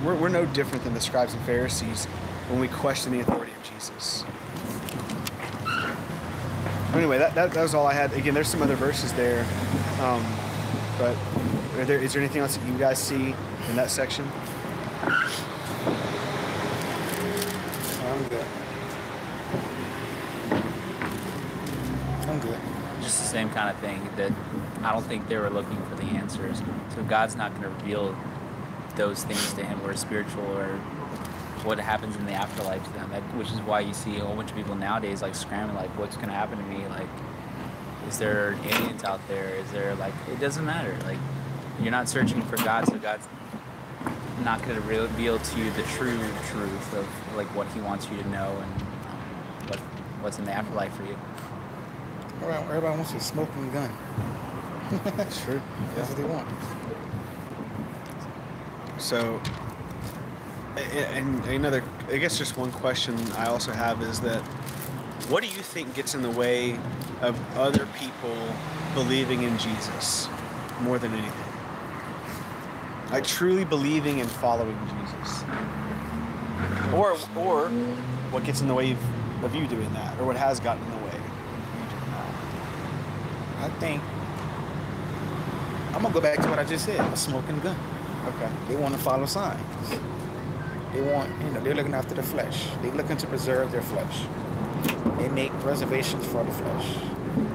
We're no different than the scribes and Pharisees when we question the authority of Jesus. Anyway, that was all I had. Again, there's some other verses there, but is there anything else that you guys see in that section? I'm good. Just the same kind of thing, that I don't think they were looking for the answers. So God's not going to reveal those things to him, or spiritual, or what happens in the afterlife to them. Which is why you see a whole bunch of people nowadays like scrambling, like, what's going to happen to me? Like, Is there aliens out there? Is there like, it doesn't matter. Like, you're not searching for God, so God's not going to reveal to you the true truth of like what He wants you to know and what's in the afterlife for you. Everybody wants a smoking gun. That's true. That's what they want. So, and another, I guess just one question I also have is that, what do you think gets in the way of other people believing in Jesus more than anything? Like truly believing and following Jesus. Or what gets in the way of you doing that, or what has gotten in the way of you doing that? I think I'm gonna go back to what I just said, a smoking gun. Okay. They want to follow signs. They want, they're looking after the flesh. They're looking to preserve their flesh. They make reservations for the flesh,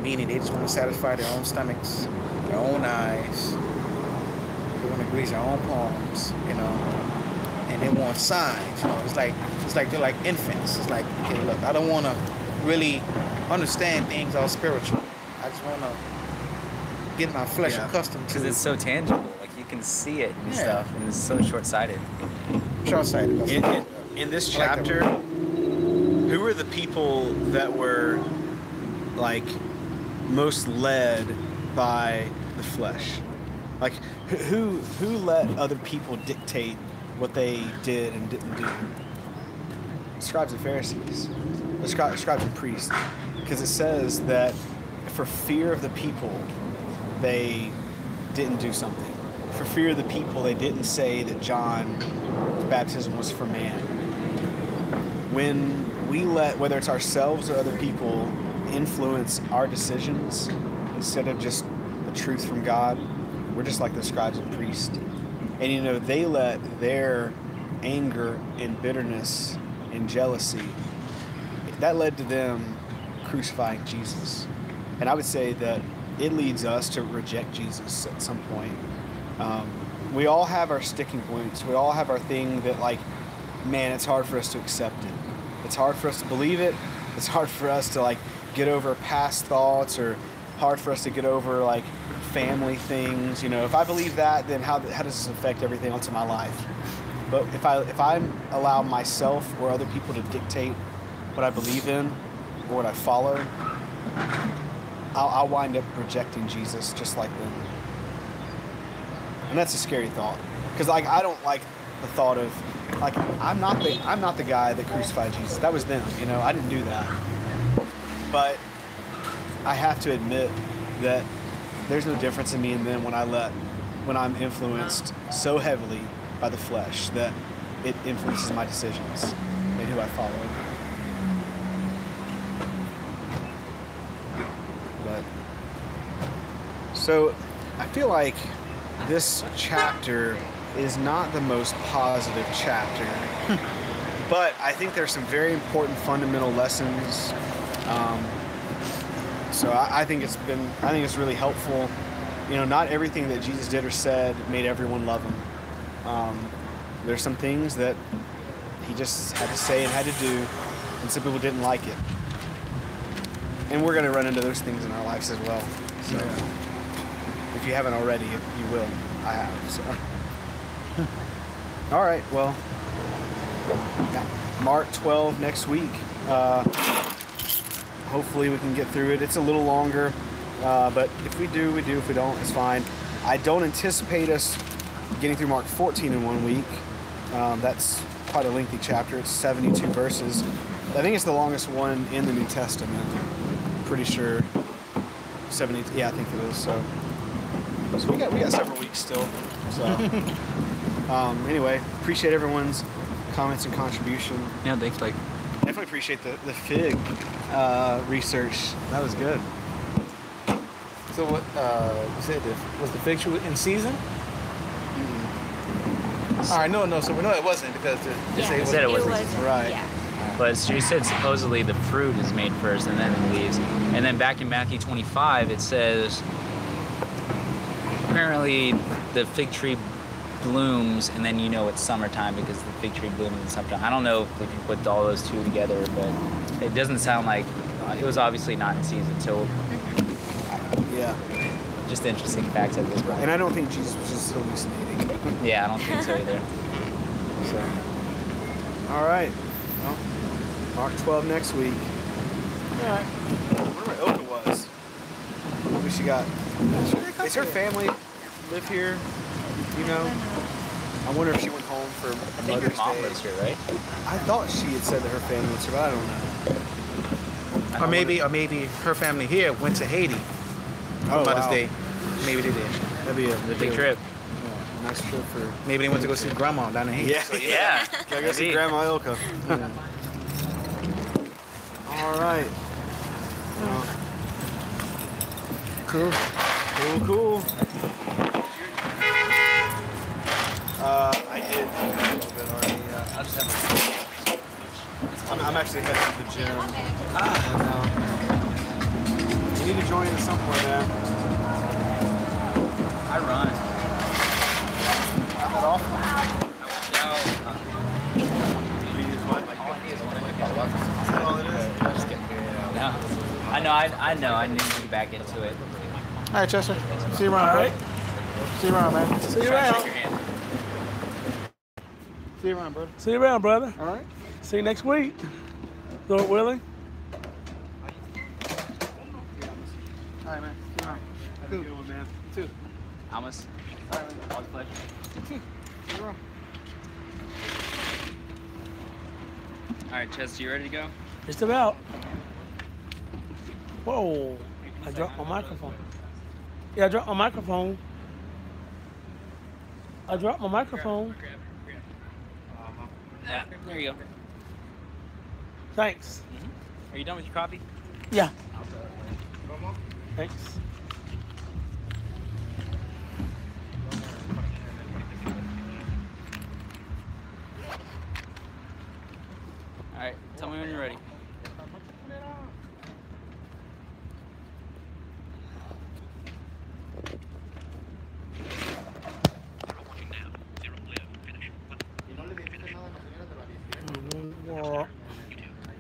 meaning they just want to satisfy their own stomachs, their own eyes. They want to grease their own palms, and they want signs. It's like they're like infants. It's like, okay, look, I don't want to really understand things all spiritual. I just want to get my flesh accustomed to. Because it's so tangible. Like you can see it and stuff, and it's so short-sighted. Short-sighted. In this chapter, who were the people that were like most led by the flesh? Like who let other people dictate what they did and didn't do? Scribes and Pharisees, the scribes and priests, because it says that for fear of the people, they didn't do something. For fear of the people, they didn't say that John's baptism was for man. When we let, whether it's ourselves or other people, influence our decisions instead of just the truth from God, we're just like the scribes and priests. And they let their anger and bitterness and jealousy, that led to them crucifying Jesus. And I would say that it leads us to reject Jesus at some point. We all have our sticking points. We all have our thing that, like, man, it's hard for us to accept it. It's hard for us to believe it. It's hard for us to, like, get over past thoughts, or hard for us to get over, like, family things. If I believe that, then how does this affect everything else in my life? But if I allow myself or other people to dictate what I believe in or what I follow, I'll wind up rejecting Jesus just like them. And that's a scary thought, because like I don't like the thought of, like, I'm not the guy that crucified Jesus. That was them, I didn't do that. But I have to admit that there's no difference in me and them when I'm influenced so heavily by the flesh that it influences my decisions and who I follow. So I feel like this chapter is not the most positive chapter, but I think there's some very important fundamental lessons. So I think it's really helpful. Not everything that Jesus did or said made everyone love him. There's some things that he just had to say and had to do, and some people didn't like it. And we're going to run into those things in our lives as well. So if you haven't already, you will. I have. So. All right. Well, Mark 12 next week. Hopefully we can get through it. It's a little longer, but if we do, we do. If we don't, it's fine. I don't anticipate us getting through Mark 14 in 1 week. That's quite a lengthy chapter. It's 72 verses. I think it's the longest one in the New Testament. Pretty sure 70. Yeah, I think it is. So we got several weeks still. So anyway, appreciate everyone's comments and contribution. Yeah, thanks, Blake. Definitely appreciate the fig research. That was good. So what you said, was the fig tree in season? Mm-hmm. All right, no. So we know it wasn't, because Yeah, said it wasn't. Right. Yeah. But she said supposedly the fruit is made first and then the leaves. And then back in Matthew 25, it says apparently the fig tree blooms, and then it's summertime because the fig tree blooms in summertime. I don't know if we can put all those two together, but it doesn't sound like it was obviously not in season. So just interesting facts at this point. And I don't think Jesus was just hallucinating. Yeah, I don't think so either. So, all right. Well, Mark 12 next week. All right. I wonder where Ilka was. Maybe she got. Is her family live here? You know? I wonder if she went home for I think Mother's your mom Day. lives here, right? I thought she had said that her family was here, but I don't know. Or maybe her family here went to Haiti for Mother's Day. Maybe they did. That'd be a Big trip. Yeah, nice trip for. Maybe they went to go see grandma down in Haiti. Yeah. So, Yeah. I guess Maybe. Grandma Ilka. Yeah. All right. Well, Cool. cool. I did a little bit already. I'll just have I'm actually headed to the gym. And, you need to join at some point, man. I run. Not that often. All it is. No. I know. I need to get back into it. All right, Chester. See you around, bro. See you around, man. See you Try to around. shake your hand. See you around, brother. See you around, brother. All right. See you next week. Lord willing. All right, man. See you around. Have a good one, man. Too. Almost. Always a pleasure. See you around. All right, Chester, you ready to go? Just about. Whoa. I dropped my microphone. Yeah, I dropped my microphone. Yeah. There you go. Thanks. Are you done with your coffee? Yeah. Thanks. All right. Tell me when you're ready.